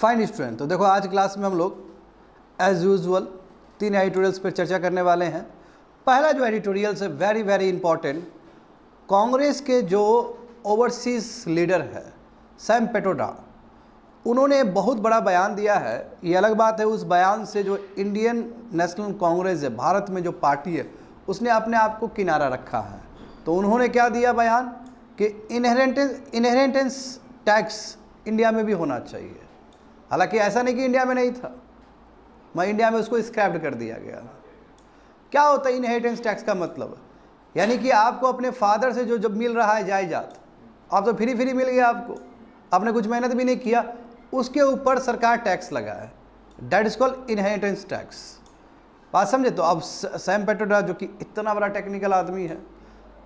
Fine student, तो देखो आज क्लास में हम लोग एज यूजुअल 3 एडिटोरियल्स पर चर्चा करने वाले हैं। पहला जो एडिटोरियल है वेरी वेरी इंपॉर्टेंट, कांग्रेस के जो ओवरसीज लीडर है सैम पेट्रोडा, उन्होंने बहुत बड़ा बयान दिया है। ये अलग बात है, उस बयान से जो इंडियन नेशनल कांग्रेस है, भारत में जो पार्टी है, उसने अपने आप को किनारा रखा है। तो उन्होंने क्या दिया बयान कि इनहेरिटेंस टैक्स इंडिया में भी होना चाहिए। हालांकि ऐसा नहीं कि इंडिया में नहीं था, मैं इंडिया में उसको स्क्रैप्ड कर दिया गया। क्या होता है इनहेरिटेंस टैक्स का मतलब? यानी कि आपको अपने फादर से जो जब मिल रहा है जायदाद, आप तो फ्री मिल गया, आपने कुछ मेहनत भी नहीं किया, उसके ऊपर सरकार टैक्स लगाए, that is called inheritance tax. बात समझे? तो अब सैम पेट्रोडा जो कि इतना बड़ा टेक्निकल आदमी है,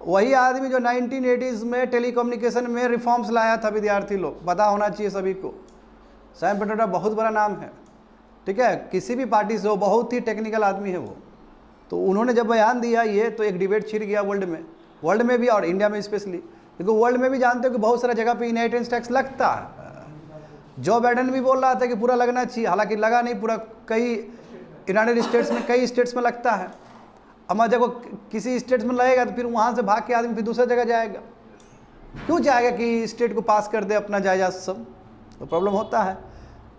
वही आदमी जो 1980s में टेलीकम्युनिकेशन में रिफॉर्म्स लाया था, विद्यार्थी लोग पता होना चाहिए सभी को। सैम पेट्रोडा बहुत बड़ा नाम है, ठीक है, किसी भी पार्टी से हो, बहुत ही टेक्निकल आदमी है वो। तो उन्होंने जब बयान दिया ये, तो एक डिबेट छिड़ गया वर्ल्ड में भी और इंडिया में स्पेशली, क्योंकि वर्ल्ड में भी जानते हो कि बहुत सारा जगह पे इनहेरिटेंस टैक्स लगता है। जो बाइडेन भी बोल रहा था कि पूरा लगना चाहिए, हालांकि लगा नहीं पूरा, कई यूनाइटेड स्टेट्स में कई स्टेट्स में लगता है। अब देखो किसी स्टेट्स में लगेगा तो फिर वहाँ से भाग के आदमी फिर दूसरी जगह जाएगा, क्यों जाएगा कि स्टेट को पास कर दे अपना जायदाद सब? तो प्रॉब्लम होता है।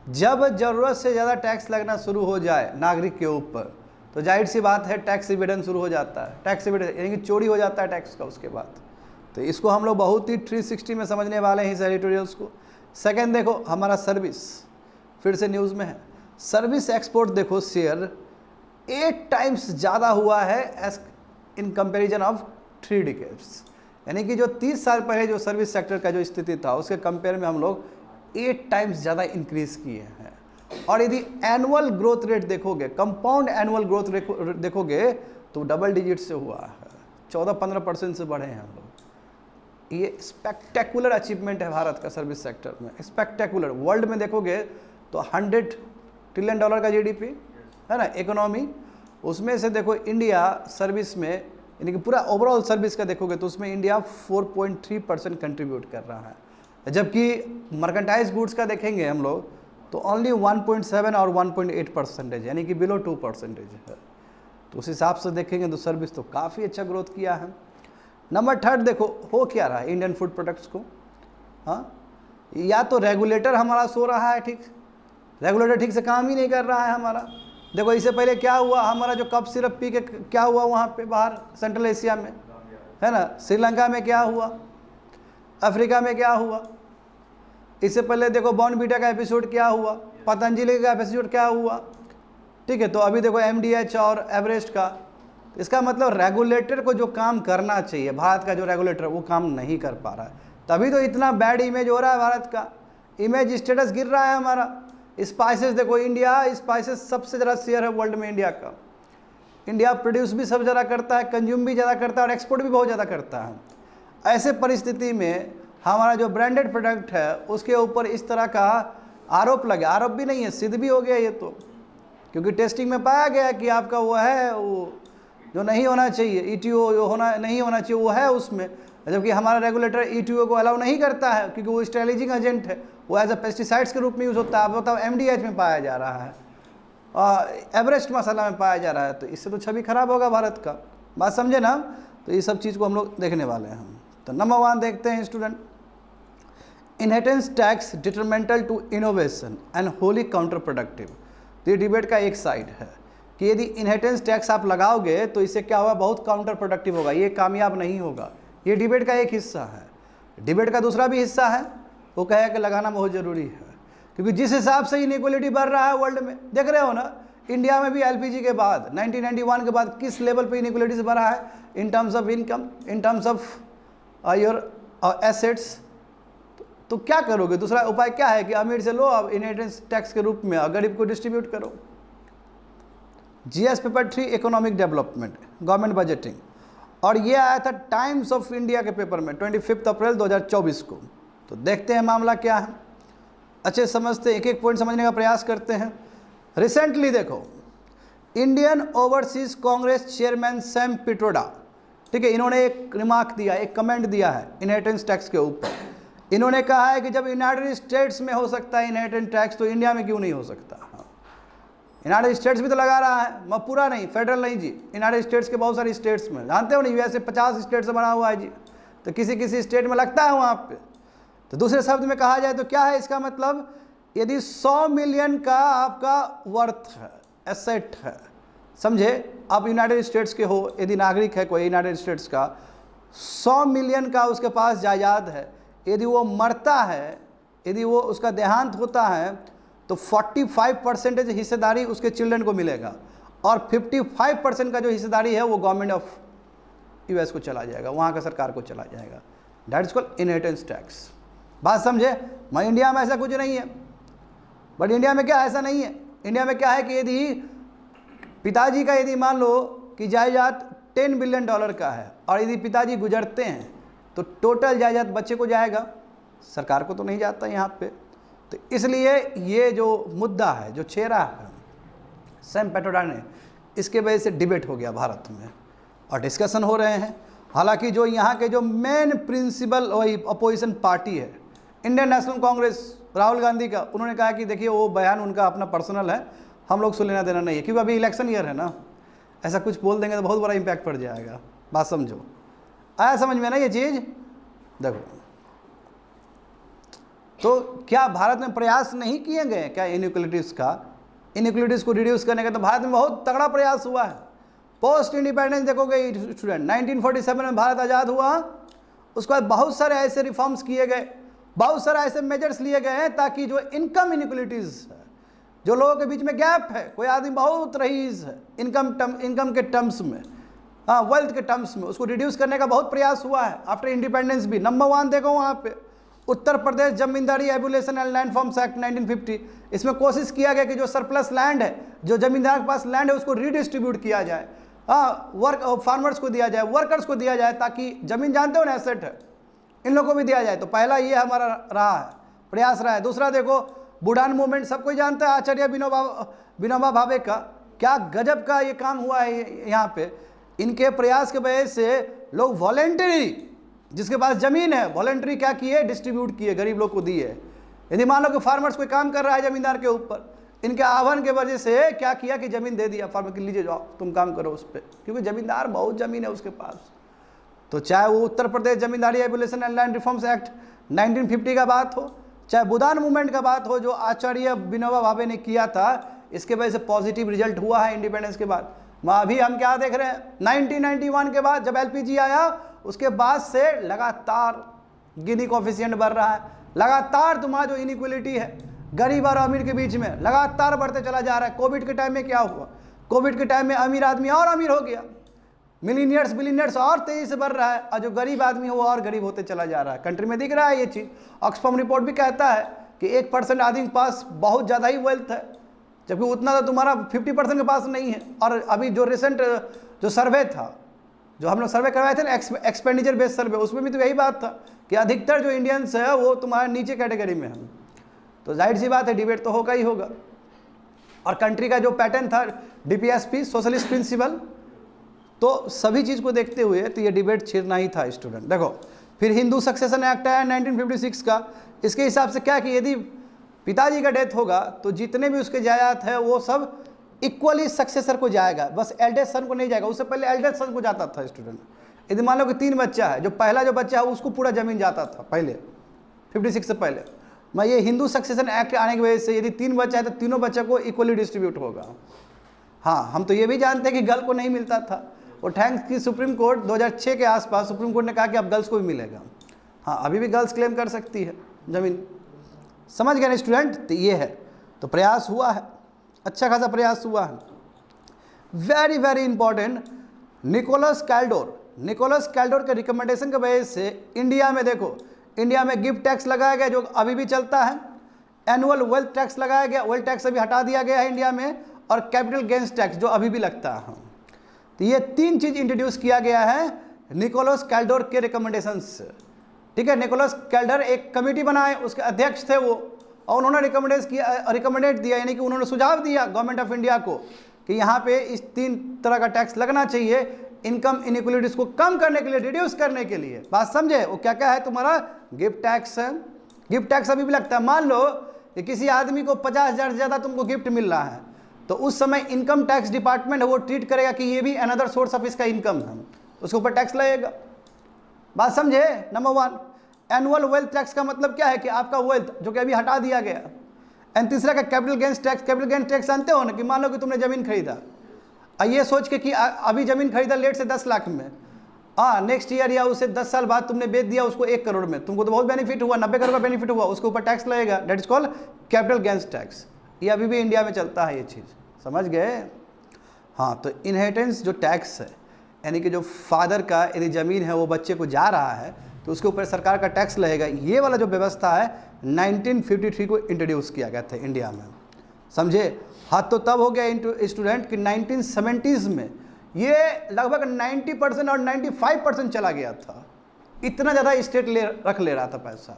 जब ज़रूरत से ज़्यादा टैक्स लगना शुरू हो जाए नागरिक के ऊपर, तो जाहिर सी बात है टैक्स इवेडन शुरू हो जाता है। टैक्स इवेडन यानी कि चोरी हो जाता है टैक्स का उसके बाद। तो इसको हम लोग बहुत ही 360 में समझने वाले हैं इस एडिटोरियल्स को। सेकेंड देखो, हमारा सर्विस फिर से न्यूज़ में है। सर्विस एक्सपोर्ट देखो शेयर 8 टाइम्स ज़्यादा हुआ है as in comparison of 3 decades. यानी कि जो 30 साल पहले जो सर्विस सेक्टर का जो स्थिति था, उसके कंपेयर में हम लोग 8 टाइम्स ज़्यादा इंक्रीज़ किए हैं। और यदि एनुअल ग्रोथ रेट देखोगे, कंपाउंड एनुअल ग्रोथ रेट देखोगे, तो डबल डिजिट से हुआ है, 14-15% से बढ़े हैं हम लोग। ये स्पेक्टेकुलर अचीवमेंट है भारत का सर्विस सेक्टर में, स्पेक्टेकुलर। वर्ल्ड में देखोगे तो $100 ट्रिलियन का जीडीपी है ना, इकोनॉमी, उसमें से देखो इंडिया सर्विस में, यानी कि पूरा ओवरऑल सर्विस का देखोगे तो उसमें इंडिया 4.3% कंट्रीब्यूट कर रहा है। जबकि मर्केंटाइज गुड्स का देखेंगे हम लोग तो ओनली 1.7 और 1.8%, यानी कि बिलो 2% है। तो उस हिसाब से देखेंगे तो सर्विस तो काफ़ी अच्छा ग्रोथ किया है। नंबर 3 देखो हो क्या रहा है इंडियन फूड प्रोडक्ट्स को। हाँ, या तो रेगुलेटर हमारा सो रहा है, ठीक, रेगुलेटर ठीक से काम ही नहीं कर रहा है हमारा। देखो इससे पहले क्या हुआ, हमारा जो कप सिरप पी के क्या हुआ वहाँ पे बाहर सेंट्रल एशिया में, है ना, श्रीलंका में क्या हुआ, अफ्रीका में क्या हुआ। इससे पहले देखो बॉर्नवीटा का एपिसोड क्या हुआ, पतंजलि का एपिसोड क्या हुआ, ठीक है। तो अभी देखो MDH और एवरेस्ट का। इसका मतलब रेगुलेटर को जो काम करना चाहिए, भारत का जो रेगुलेटर, वो काम नहीं कर पा रहा है। तभी तो इतना बैड इमेज हो रहा है भारत का, इमेज स्टेटस गिर रहा है हमारा। स्पाइसेस देखो, इंडिया स्पाइसेस सबसे ज़्यादा शेयर है वर्ल्ड में इंडिया का। इंडिया प्रोड्यूस भी सब ज़्यादा करता है, कंज्यूम भी ज़्यादा करता है और एक्सपोर्ट भी बहुत ज़्यादा करता है। ऐसे परिस्थिति में हमारा जो ब्रांडेड प्रोडक्ट है उसके ऊपर इस तरह का आरोप लगे, आरोप भी नहीं है, सिद्ध भी हो गया ये तो, क्योंकि टेस्टिंग में पाया गया कि आपका वो है, वो जो नहीं होना चाहिए, ETO जो होना नहीं होना चाहिए वो है उसमें। जबकि हमारा रेगुलेटर ETO को अलाउ नहीं करता है, क्योंकि वो स्टेरिलाइजिंग एजेंट है, वो एज अ पेस्टिसाइड्स के रूप में यूज़ होता है। आप बताओ MDH में पाया जा रहा है, एवरेस्ट मसाला में पाया जा रहा है, तो इससे तो छवि खराब होगा भारत का। बात समझे ना? तो ये सब चीज़ को हम लोग देखने वाले हैं हम। तो नंबर 1 देखते हैं student, inheritance tax detrimental to innovation and wholly counter productive. तो ये डिबेट का एक साइड है कि यदि इनहेरिटेंस टैक्स आप लगाओगे तो इससे क्या होगा, बहुत काउंटर प्रोडक्टिव होगा, ये कामयाब नहीं होगा। ये डिबेट का एक हिस्सा है। डिबेट का दूसरा भी हिस्सा है, वो कहेगा कि लगाना बहुत ज़रूरी है, क्योंकि जिस हिसाब से इनइक्वालिटी बढ़ रहा है वर्ल्ड में, देख रहे हो ना, इंडिया में भी LPG के बाद 1991 के बाद किस लेवल पे इनइक्वालिटीज बढ़ा है, in terms of income, in terms of your assets. तो क्या करोगे? दूसरा उपाय क्या है कि अमीर से लो, अब इनहेरिटेंस टैक्स के रूप में गरीब को डिस्ट्रीब्यूट करो। GS paper 3 economic development, government budgeting, और ये आया था टाइम्स ऑफ इंडिया के पेपर में 25 अप्रैल 2024 को। तो देखते हैं मामला क्या है, अच्छे समझते, एक एक पॉइंट समझने का प्रयास करते हैं। रिसेंटली देखो, Indian overseas Congress chairman Sam Pitroda, ठीक है, इन्होंने एक रिमार्क दिया, एक कमेंट दिया है इनहेरिटेंस टैक्स के ऊपर। इन्होंने कहा है कि जब यूनाइटेड स्टेट्स में हो सकता है इनहेरिटेंस टैक्स तो इंडिया में क्यों नहीं हो सकता। यूनाइटेड स्टेट्स भी तो लगा रहा है, मैं पूरा नहीं, फेडरल नहीं जी, यूनाइटेड स्टेट्स के बहुत सारे स्टेट्स में, जानते हो ना, यूएसए 50 स्टेट से बना हुआ है जी, तो किसी किसी स्टेट में लगता है वहाँ पे। तो दूसरे शब्द में कहा जाए तो क्या है इसका मतलब, यदि 100 मिलियन का आपका वर्थ है, एसेट है, समझे, आप यूनाइटेड स्टेट्स के हो, यदि नागरिक है कोई यूनाइटेड स्टेट्स का, 100 मिलियन का उसके पास जायदाद है, यदि वो मरता है, यदि वो उसका देहांत होता है तो 45% हिस्सेदारी उसके चिल्ड्रन को मिलेगा और 55% का जो हिस्सेदारी है वो गवर्नमेंट ऑफ यूएस को चला जाएगा, वहाँ का सरकार को चला जाएगा। That is called inheritance tax. बात समझे। मैं इंडिया में ऐसा कुछ नहीं है, बट इंडिया में क्या ऐसा नहीं है, इंडिया में क्या है कि यदि पिताजी का यदि मान लो कि जायदाद $10 बिलियन का है और यदि पिताजी गुजरते हैं तो टोटल जायदाद बच्चे को जाएगा, सरकार को तो नहीं जाता यहाँ पे। तो इसलिए ये जो मुद्दा है, जो छेड़ा है सैम पेट्रोडा ने, इसके वजह से डिबेट हो गया भारत में और डिस्कशन हो रहे हैं। हालांकि जो यहाँ के जो मेन प्रिंसिपल वही अपोजिशन पार्टी है इंडियन नेशनल कांग्रेस, राहुल गांधी का, उन्होंने कहा कि देखिए वो बयान उनका अपना पर्सनल है, हम लोग से लेना देना नहीं है, क्योंकि अभी इलेक्शन ईयर है ना, ऐसा कुछ बोल देंगे तो बहुत बड़ा इम्पैक्ट पड़ जाएगा। बात समझो, आया समझ में ना ये चीज़। देखो तो क्या भारत में प्रयास नहीं किए गए क्या इनइक्वलिटीज़ का, इनइक्वलिटीज़ को रिड्यूस करने का? तो भारत में बहुत तगड़ा प्रयास हुआ है। पोस्ट इंडिपेंडेंस देखोगे स्टूडेंट, 1947 में भारत आज़ाद हुआ, उसके बाद बहुत सारे ऐसे रिफॉर्म्स किए गए, बहुत सारे ऐसे मेजर्स लिए गए हैं ताकि जो इनकम इनइक्वलिटीज़ है, जो लोगों के बीच में गैप है, कोई आदमी बहुत रईस है इनकम के टर्म्स में, हाँ वेल्थ के टर्म्स में, उसको रिड्यूस करने का बहुत प्रयास हुआ है आफ्टर इंडिपेंडेंस भी। नंबर 1 देखो वहाँ पे उत्तर प्रदेश जमींदारी एबुलेशन एंड लैंड फॉर्म्स एक्ट 1950, इसमें कोशिश किया गया कि जो सरप्लस लैंड है, जो जमींदार के पास लैंड है, उसको रीडिस्ट्रीब्यूट किया जाए, फार्मर्स को दिया जाए, वर्कर्स को दिया जाए, ताकि जमीन जानते हो ना एसेट है, इन लोगों को भी दिया जाए। तो पहला ये हमारा रहा है, प्रयास रहा है। दूसरा देखो बुडान मूवमेंट, सब कोई जानता है, आचार्य विनोबा भावे का क्या गजब का ये काम हुआ है यहाँ पे। इनके प्रयास के वजह से लोग वॉलेंटरी, जिसके पास ज़मीन है, वॉलेंटरी क्या किए, डिस्ट्रीब्यूट किए, गरीब लोग को दिए। यदि मान लो कि फार्मर्स कोई काम कर रहा है ज़मींदार के ऊपर, इनके आह्वान के वजह से क्या किया कि ज़मीन दे दिया फार्मर के, लीजिए जाओ तुम काम करो उस पर, क्योंकि ज़मींदार बहुत ज़मीन है उसके पास। तो चाहे वो उत्तर प्रदेश जमींदारी एबुलेशन एंड लैंड रिफॉर्म्स एक्ट 1950 का बात हो, चाहे बुदान मूवमेंट का बात हो जो आचार्य विनोबा भावे ने किया था, इसके वजह से पॉजिटिव रिजल्ट हुआ है इंडिपेंडेंस के बाद। अभी हम क्या देख रहे हैं, 1991 के बाद जब एलपीजी आया, उसके बाद से लगातार गिनी कोफिशिएंट बढ़ रहा है, लगातार तुम्हारा जो इनइक्वलिटी है गरीब और अमीर के बीच में लगातार बढ़ते चला जा रहा है। कोविड के टाइम में क्या हुआ, कोविड के टाइम में अमीर आदमी और अमीर हो गया, मिलीनियर्स बिलीनियर्स और तेजी से बढ़ रहा है, और जो गरीब आदमी है वो और गरीब होते चला जा रहा है। कंट्री में दिख रहा है ये चीज़। ऑक्सफैम रिपोर्ट भी कहता है कि 1% आदमी के पास बहुत ज़्यादा ही वेल्थ है, जबकि उतना तो तुम्हारा 50% के पास नहीं है। और अभी जो रिसेंट जो सर्वे था, जो हम लोग सर्वे करवाए थे ना, एक्सपेंडिचर बेस्ड सर्वे, उसमें भी तो यही बात था कि अधिकतर जो इंडियंस है वो तुम्हारे नीचे कैटेगरी में है। तो जाहिर सी बात है डिबेट तो होगा ही होगा। और कंट्री का जो पैटर्न था डीपीएसपी, सोशलिस्ट प्रिंसिपल, तो सभी चीज़ को देखते हुए तो ये डिबेट छिड़ना ही था स्टूडेंट। देखो फिर हिंदू सक्सेशन एक्ट है 1956 का, इसके हिसाब से क्या कि यदि पिताजी का डेथ होगा तो जितने भी उसके जायदाद है वो सब इक्वली सक्सेसर को जाएगा, बस एल्डेस्ट सन को नहीं जाएगा। उससे पहले एल्डेस्ट सन को जाता था स्टूडेंट। यदि मान लो कि 3 बच्चा है, जो पहला जो बच्चा है उसको पूरा ज़मीन जाता था पहले 56 से पहले। मैं ये हिंदू सक्सेशन एक्ट आने की वजह से यदि 3 बच्चा है तो तीनों बच्चों को इक्वली डिस्ट्रीब्यूट होगा। हाँ, हम तो ये भी जानते हैं कि गर्ल को नहीं मिलता था, और थैंक्स की सुप्रीम कोर्ट 2006 के आसपास सुप्रीम कोर्ट ने कहा कि अब गर्ल्स को भी मिलेगा। हाँ, अभी भी गर्ल्स क्लेम कर सकती है ज़मीन। समझ गए ना स्टूडेंट? तो ये है, तो प्रयास हुआ है, अच्छा खासा प्रयास हुआ है। वेरी वेरी इंपॉर्टेंट, निकोलस कैल्डोर के रिकमेंडेशन की वजह से इंडिया में देखो, इंडिया में गिफ्ट टैक्स लगाया गया जो अभी भी चलता है, एनुअल वेल्थ टैक्स लगाया गया, वेल्थ टैक्स अभी हटा दिया गया है इंडिया में, और कैपिटल गेन्स टैक्स जो अभी भी लगता है। तो ये 3 चीज़ इंट्रोड्यूस किया गया है निकोलस कैल्डोर के रिकमेंडेशन से। ठीक है, निकोलस कैल्डर एक कमेटी बनाए, उसके अध्यक्ष थे वो, और उन्होंने रिकमेंडेड दिया, यानी कि उन्होंने सुझाव दिया गवर्नमेंट ऑफ इंडिया को कि यहाँ पे इस 3 तरह का टैक्स लगना चाहिए। इनकम इनइक्वलिटीज को कम करने के लिए, रिड्यूस करने के लिए। बात समझे? वो क्या क्या है तुम्हारा? गिफ्ट टैक्स है। गिफ्ट टैक्स अभी भी लगता है। मान लो कि किसी आदमी को 50,000 से ज़्यादा तुमको गिफ्ट मिल रहा है, तो उस समय इनकम टैक्स डिपार्टमेंट है वो ट्रीट करेगा कि ये भी अनदर सोर्स ऑफ इसका इनकम है, उसके ऊपर टैक्स लगेगा। बात समझे? नंबर 1। एनुअल वेल्थ टैक्स का मतलब क्या है कि आपका वेल्थ जो कि अभी हटा दिया गया। एंड तीसरा का capital gains tax. Capital gains tax जानते हो ना, कि मान लो कि तुमने ज़मीन खरीदा, ये सोच के कि अभी ज़मीन खरीदा लेट से 10 लाख में, नेक्स्ट ईयर या उसे 10 साल बाद तुमने बेच दिया उसको 1 करोड़ में, तुमको तो बहुत बेनिफिट हुआ, 90 करोड़ का बेनिफिट हुआ, उसके ऊपर टैक्स लगेगा। That is called capital gains tax. ये अभी भी इंडिया में चलता है ये चीज़, समझ गए? हाँ, तो इनहेरिटेंस जो टैक्स है, यानी कि जो फादर का यदि ज़मीन है वो बच्चे को जा रहा है तो उसके ऊपर सरकार का टैक्स लगेगा। ये वाला जो व्यवस्था है 1953 को इंट्रोड्यूस किया गया था इंडिया में, समझे? हाँ, तो तब हो गया स्टूडेंट कि 1970s में ये लगभग 90% और 95% चला गया था। इतना ज़्यादा स्टेट रख ले रहा था पैसा।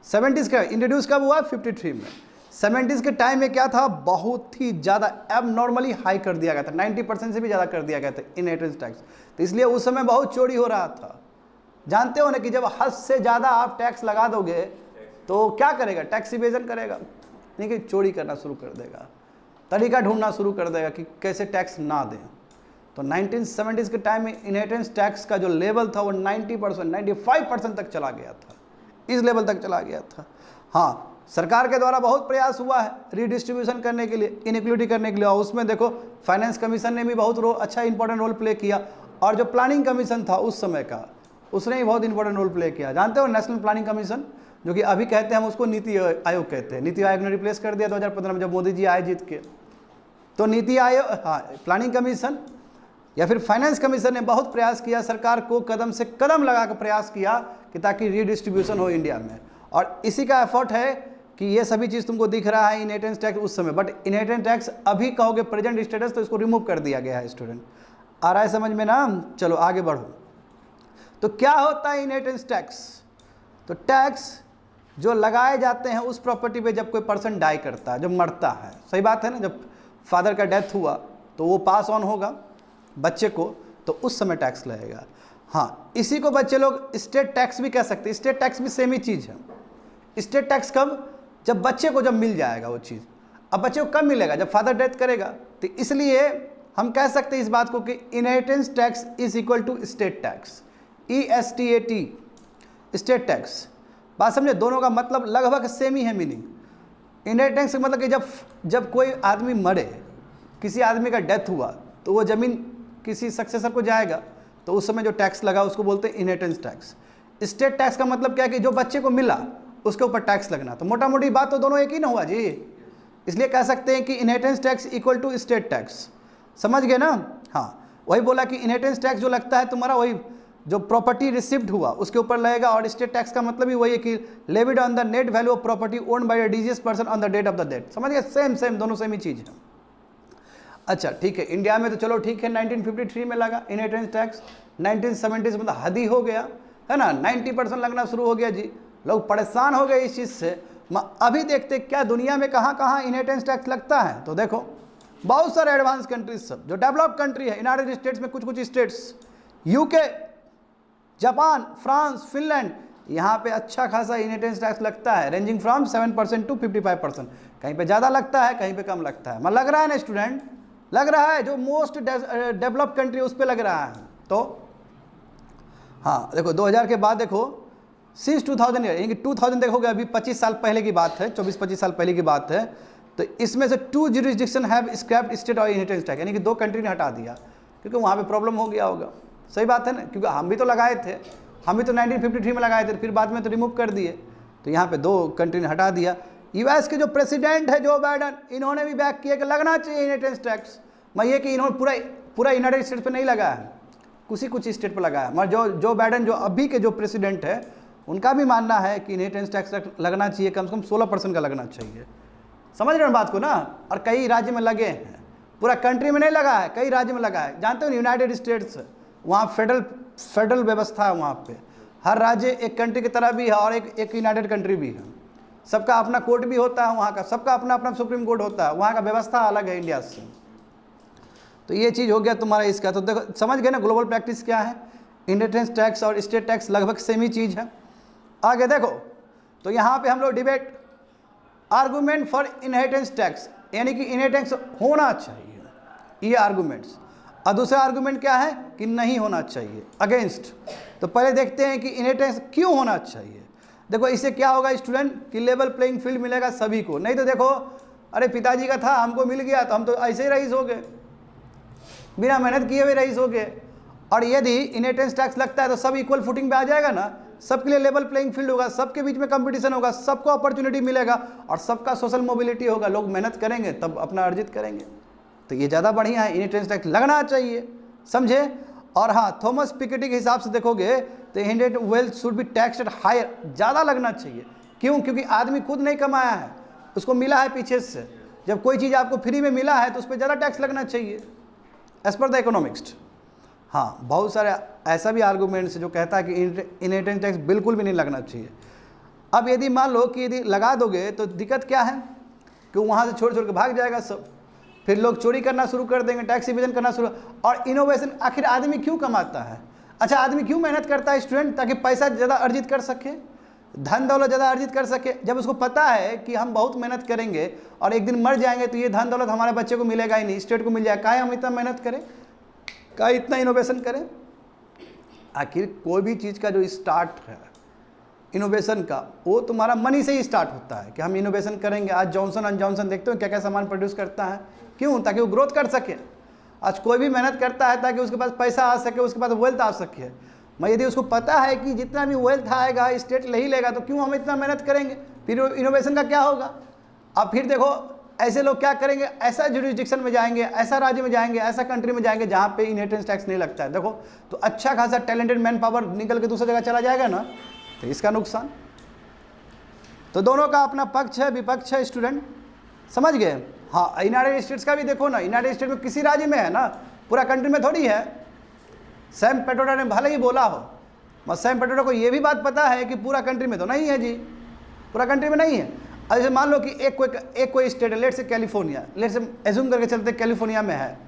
70s का इंट्रोड्यूस कब हुआ? 53 में। 70s के टाइम में क्या था? बहुत ही ज़्यादा एबनॉर्मली हाई कर दिया गया था, 90% से भी ज़्यादा कर दिया गया था इनहेरिटेंस टैक्स। तो इसलिए उस समय बहुत चोरी हो रहा था। जानते हो ना कि जब हद से ज़्यादा आप टैक्स लगा दोगे तो क्या करेगा? टैक्स इवेजन करेगा, नहीं कि चोरी करना शुरू कर देगा, तरीका ढूंढना शुरू कर देगा कि कैसे टैक्स ना दें। तो 1970s के टाइम में इनहेरिटेंस टैक्स का जो लेवल था वो 90%, 95% तक चला गया था, इस लेवल तक चला गया था। हाँ, सरकार के द्वारा बहुत प्रयास हुआ है रीडिस्ट्रीब्यूशन करने के लिए, इनइक्वलिटी करने के लिए, और उसमें देखो फाइनेंस कमीशन ने भी बहुत अच्छा इंपॉर्टेंट रोल प्ले किया, और जो प्लानिंग कमीशन था उस समय का, उसने भी बहुत इंपॉर्टेंट रोल प्ले किया। जानते हो नेशनल प्लानिंग कमीशन, जो कि अभी कहते हैं हम उसको नीति आयोग कहते हैं। नीति आयोग ने रिप्लेस कर दिया 2015 में जब मोदी जी आए जीत के। तो नीति आयोग, हाँ, प्लानिंग कमीशन या फिर फाइनेंस कमीशन ने बहुत प्रयास किया, सरकार को कदम से कदम लगा कर प्रयास किया कि ताकि रीडिस्ट्रीब्यूशन हो इंडिया में। और इसी का एफर्ट है कि ये सभी चीज़ तुमको दिख रहा है इनहेरिटेंस टैक्स उस समय। बट इनहेरिटेंस टैक्स अभी कहोगे प्रेजेंट स्टेटस तो इसको रिमूव कर दिया गया है। स्टूडेंट आ रहा है समझ में ना? चलो आगे बढ़ो। तो क्या होता है इनहेरिटेंस टैक्स? तो टैक्स जो लगाए जाते हैं उस प्रॉपर्टी पे जब कोई पर्सन डाई करता है, जब मरता है, सही बात है ना? जब फादर का डेथ हुआ तो वो पास ऑन होगा बच्चे को, तो उस समय टैक्स लगेगा। हाँ, इसी को बच्चे लोग स्टेट टैक्स भी कह सकते हैं। स्टेट टैक्स भी सेम ही चीज़ है। स्टेट टैक्स कब? जब बच्चे को जब मिल जाएगा वो चीज़। अब बच्चे को कब मिलेगा? जब फादर डेथ करेगा। तो इसलिए हम कह सकते हैं इस बात को कि inheritance tax is equal to estate tax, ESTAT, estate tax. बात समझे? दोनों का मतलब लगभग सेम ही है मीनिंग। इनहेरिटेंस का मतलब कि जब कोई आदमी मरे, किसी आदमी का डेथ हुआ, तो वो ज़मीन किसी सक्सेसर को जाएगा, तो उस समय जो टैक्स लगा उसको बोलते हैं इनहेरिटेंस टैक्स। स्टेट टैक्स का मतलब क्या है कि जो बच्चे को मिला उसके ऊपर टैक्स लगना। तो मोटा मोटी बात तो दोनों एक ही ना हुआ जी। इसलिए कह सकते हैं कि inheritance tax equal to estate tax. समझ गए ना? हाँ, वही बोला कि इनहेरिटेंस टैक्स जो लगता है तुम्हारा, वही जो प्रॉपर्टी रिसीव्ड हुआ उसके ऊपर लगेगा। और स्टेट टैक्स का मतलब ही वही है कि levied on the net value of property owned by a deceased person on the date of the death. समझ गए? सेम दोनों सेम ही चीज़ है। अच्छा ठीक है, इंडिया में तो चलो ठीक है 1953 में लगा इनहेरिटेंस टैक्स। 1970s में तो हद ही हो गया है ना, 90% लगना शुरू हो गया जी। लोग परेशान हो गए इस चीज़ से। अभी देखते क्या दुनिया में कहाँ कहाँ इनहेरिटेंस टैक्स लगता है। तो देखो बहुत सारे एडवांस कंट्रीज सब जो डेवलप कंट्री है, यूनाइटेड स्टेट्स में कुछ states, UK, Japan, France, Finland, यहाँ पे अच्छा खासा इनहेरिटेंस टैक्स लगता है, रेंजिंग फ्रॉम 7% टू 55%। कहीं पे ज़्यादा लगता है, कहीं पे कम लगता है। लग रहा है ना स्टूडेंट? लग रहा है जो मोस्ट डेवलप कंट्री उस पर लग रहा है। तो हाँ देखो 2000 के बाद देखो सिंस 2000 यानी कि 2000 देखोगे अभी 25 साल पहले की बात है, 24-25 साल पहले की बात है। तो इसमें से 2 जुरिस्डिक्शन हैव स्क्रैप्ड स्टेट और इनहेरिटेंस टैक्स, यानी कि 2 कंट्री ने हटा दिया क्योंकि वहाँ पे प्रॉब्लम हो गया होगा। सही बात है ना? क्योंकि हम भी तो लगाए थे, हम भी तो 1953 में लगाए थे, फिर बाद में तो रिमूव कर दिए। तो यहाँ पे 2 कंट्री ने हटा दिया। US के जो प्रेसिडेंट है जो बाइडन, इन्होंने भी बैक किया कि लगना चाहिए इनहेरिटेंस टैक्स। मैं ये कि इन्होंने पूरा यूनाइटेड स्टेट्स पे नहीं लगाया है, कुछ स्टेट पर लगाया। मगर जो बाइडन जो अभी के जो प्रेसिडेंट है उनका भी मानना है कि इनहेरिटेंस टैक्स लगना चाहिए, कम से कम 16% का लगना चाहिए। समझ रहे हो बात को ना? और कई राज्य में लगे हैं, पूरा कंट्री में नहीं लगा है, कई राज्य में लगा है। जानते हो यूनाइटेड स्टेट्स, वहाँ फेडरल व्यवस्था है, वहाँ पे हर राज्य एक कंट्री की तरह भी है और एक यूनाइटेड कंट्री भी है। सबका अपना कोर्ट भी होता है वहाँ का, सबका अपना अपना सुप्रीम कोर्ट होता है, वहाँ का व्यवस्था अलग है इंडिया से। तो ये चीज़ हो गया तुम्हारा इसका। तो देखो समझ गए ना ग्लोबल प्रैक्टिस क्या है। इनहेरिटेंस टैक्स और स्टेट टैक्स लगभग सेम ही चीज़ है। आगे देखो, तो यहाँ पे हम लोग debate argument for inheritance tax, यानी कि इनहेरिटेंस होना चाहिए, ये आर्गूमेंट्स। और दूसरा आर्गूमेंट क्या है कि नहीं होना चाहिए, अगेंस्ट। तो पहले देखते हैं कि इनहेरिटेंस क्यों होना चाहिए। देखो इससे क्या होगा स्टूडेंट कि लेवल प्लेइंग फील्ड मिलेगा सभी को। नहीं तो देखो अरे पिताजी का था हमको मिल गया तो हम तो ऐसे ही रईस हो गए, बिना मेहनत किए हुए रईस हो गए। और यदि इनहेरिटेंस टैक्स लगता है तो सब इक्वल फुटिंग पे आ जाएगा ना, सबके लिए लेवल प्लेइंग फील्ड होगा, सबके बीच में कंपटीशन होगा, सबको अपॉर्चुनिटी मिलेगा और सबका सोशल मोबिलिटी होगा। लोग मेहनत करेंगे तब अपना अर्जित करेंगे, तो ये ज़्यादा बढ़िया है, इनहेरिटेंस टैक्स लगना चाहिए, समझे। और हाँ, थॉमस पिकेटी के हिसाब से देखोगे तो inherited wealth should be taxed higher, ज़्यादा लगना चाहिए। क्यों? क्योंकि आदमी खुद नहीं कमाया है, उसको मिला है पीछे से। जब कोई चीज़ आपको फ्री में मिला है तो उस पर ज़्यादा टैक्स लगना चाहिए एज पर द इकोनॉमिक्स। हाँ, बहुत सारे ऐसा भी आर्गूमेंट्स जो कहता है कि इनहेरिटेंस टैक्स बिल्कुल भी नहीं लगना चाहिए। अब यदि मान लो कि यदि लगा दोगे तो दिक्कत क्या है कि वहाँ से छोड़ छोड़ के भाग जाएगा सब, फिर लोग चोरी करना शुरू कर देंगे, टैक्स इवेजन करना शुरू। और इनोवेशन, आखिर आदमी क्यों कमाता है? अच्छा, आदमी क्यों मेहनत करता है स्टूडेंट? ताकि पैसा ज़्यादा अर्जित कर सके, धन दौलत ज़्यादा अर्जित कर सके। जब उसको पता है कि हम बहुत मेहनत करेंगे और एक दिन मर जाएंगे तो ये धन दौलत हमारे बच्चे को मिलेगा ही नहीं, स्टेट को मिल जाएगा, काहे हम इतना मेहनत करें, काहे इतना इनोवेशन करें। आखिर कोई भी चीज़ का जो स्टार्ट है इनोवेशन का, वो तुम्हारा मनी से ही स्टार्ट होता है कि हम इनोवेशन करेंगे। आज जॉनसन एंड जॉनसन देखते हो क्या क्या सामान प्रोड्यूस करता है, क्यों? ताकि वो ग्रोथ कर सके। आज कोई भी मेहनत करता है ताकि उसके पास पैसा आ सके, उसके पास वेल्थ आ सके। मैं यदि उसको पता है कि जितना भी वेल्थ आएगा स्टेट नहीं लेगा तो क्यों हम इतना मेहनत करेंगे, फिर इनोवेशन का क्या होगा। अब फिर देखो ऐसे लोग क्या करेंगे, ऐसा जुरिस्डिक्शन में जाएंगे, ऐसा राज्य में जाएंगे, ऐसा कंट्री में जाएंगे जहाँ पे इनहेरिटेंस टैक्स नहीं लगता है। देखो तो अच्छा खासा टैलेंटेड मैन पावर निकल के दूसरी जगह चला जाएगा ना, तो इसका नुकसान। तो दोनों का अपना पक्ष है विपक्ष है स्टूडेंट, समझ गए। हाँ, यूनाइटेड स्टेट्स का भी देखो ना, यूनाइटेड स्टेट में किसी राज्य में है ना, पूरा कंट्री में थोड़ी है। सैम पेट्रोडा ने भले ही बोला हो, मगर सैम पेट्रोडा को ये भी बात पता है कि पूरा कंट्री में तो नहीं है जी, पूरा कंट्री में नहीं है। जैसे मान लो कि एक कोई स्टेट है, लेट से कैलिफोर्निया, लेट से एज्यूम करके चलते कैलिफोर्निया में है,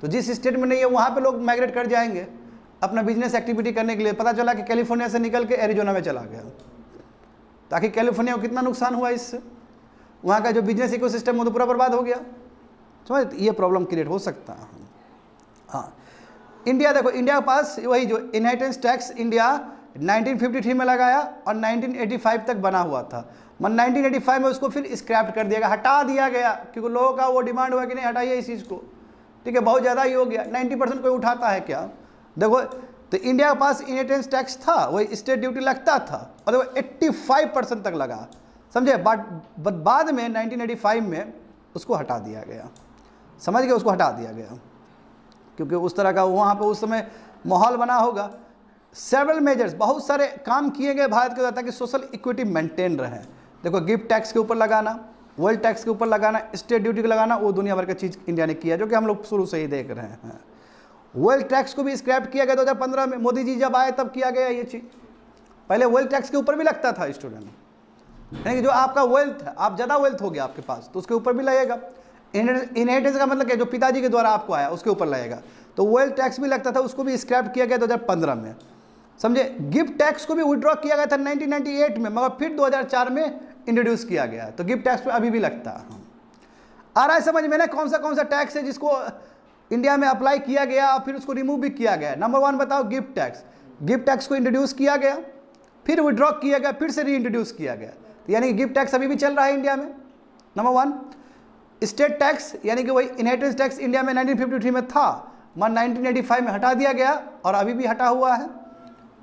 तो जिस स्टेट में नहीं है वहाँ पे लोग माइग्रेट कर जाएंगे अपना बिजनेस एक्टिविटी करने के लिए। पता चला कि कैलिफोर्निया से निकल के एरिजोना में चला गया, ताकि कैलिफोर्निया को कितना नुकसान हुआ इससे, वहाँ का जो बिजनेस इकोसिस्टम वो तो पूरा बर्बाद हो गया। समझ, ये प्रॉब्लम क्रिएट हो सकता है। हाँ, इंडिया देखो, इंडिया के पास वही जो इनहेरिटेंस टैक्स इंडिया 1953 में लगाया और 1985 तक बना हुआ था। 1985 में उसको फिर स्क्रैप कर दिया गया, हटा दिया गया, क्योंकि लोगों का वो डिमांड हुआ कि नहीं हटाइए इस चीज़ को, ठीक है, बहुत ज़्यादा ही हो गया। 90% कोई उठाता है क्या? देखो तो इंडिया के पास इनहेरिटेंस टैक्स था, वही स्टेट ड्यूटी लगता था, और देखो 85% तक लगा, समझे। बट बाद में 1985 में उसको हटा दिया गया, समझ गए, उसको हटा दिया गया क्योंकि उस तरह का वहाँ पे उस समय माहौल बना होगा। सेवरल मेजर्स, बहुत सारे काम किए गए भारत के द्वारा ताकि सोशल इक्विटी मेंटेन रहे। देखो गिफ्ट टैक्स के ऊपर लगाना, वेल्थ टैक्स के ऊपर लगाना, स्टेट ड्यूटी को लगाना, वो दुनिया भर का चीज़ इंडिया ने किया, जो कि हम लोग शुरू से ही देख रहे हैं। वेल्थ टैक्स को भी स्क्रैप किया गया 2015 में, मोदी जी जब आए तब किया गया ये चीज़। पहले वेल्थ टैक्स के ऊपर भी लगता था स्टूडेंट, यानी कि जो आपका वेल्थ है, आप ज़्यादा वेल्थ हो गया आपके पास तो उसके ऊपर भी लगेगा। इनहेरिटेंस का मतलब क्या, जो पिताजी के द्वारा आपको आया उसके ऊपर लगेगा, तो वेल्थ टैक्स भी लगता था, उसको भी स्क्रैप किया गया 2015 में, समझे। गिफ्ट टैक्स को भी विड्रॉ किया गया था 1998 में, मगर फिर 2004 में इंट्रोड्यूस किया गया, तो गिफ्ट टैक्स पे अभी भी लगता है। आ रहा है समझ में ना कौन सा टैक्स है जिसको इंडिया में अप्लाई किया गया और फिर उसको रिमूव भी किया गया। नंबर 1 बताओ, गिफ्ट टैक्स। गिफ्ट टैक्स को इंट्रोड्यूस किया गया, फिर विड्रॉ किया गया, फिर से री इंट्रोड्यूस किया गया, तो यानी कि गिफ्ट टैक्स अभी भी चल रहा है इंडिया में। नंबर 1 स्टेट टैक्स, यानी कि वही इनहेरिटेंस टैक्स इंडिया में 1953 में था, मगर 1985 में हटा दिया गया और अभी भी हटा हुआ है,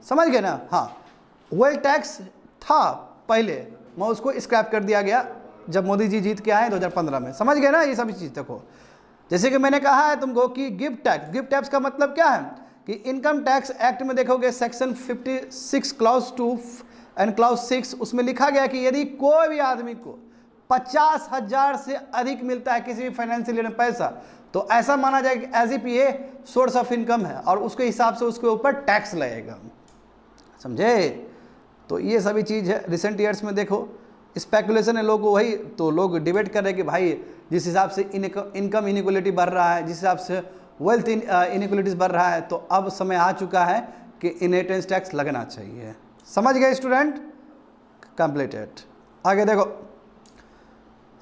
समझ गए ना। हाँ, वेल्थ टैक्स था पहले, मगर उसको स्क्रैप कर दिया गया जब मोदी जी जीत के आए 2015 में, समझ गए ना। ये सभी चीज़ देखो, जैसे कि मैंने कहा है तुमको कि गिफ्ट टैक्स का मतलब क्या है कि इनकम टैक्स एक्ट में देखोगे सेक्शन 56 क्लॉज 2 एंड क्लॉज 6, उसमें लिखा गया कि यदि कोई भी आदमी को 50,000 से अधिक मिलता है किसी भी फाइनेंशियल ईयर में पैसा, तो ऐसा माना जाए कि एज इफ ये सोर्स ऑफ इनकम है और उसके हिसाब से उसके ऊपर टैक्स लगेगा, समझे। तो ये सभी चीज़ है। रिसेंट ईयर्स में देखो स्पेकुलेशन है, लोग वही तो लोग डिबेट कर रहे हैं कि भाई जिस हिसाब से इनकम इनक्वालिटी बढ़ रहा है, जिस हिसाब से वेल्थ इनइक्वलिटीज़ बढ़ रहा है, तो अब समय आ चुका है कि इनहेरिटेंस टैक्स लगना चाहिए। समझ गए स्टूडेंट? कंप्लीटेड। आगे देखो,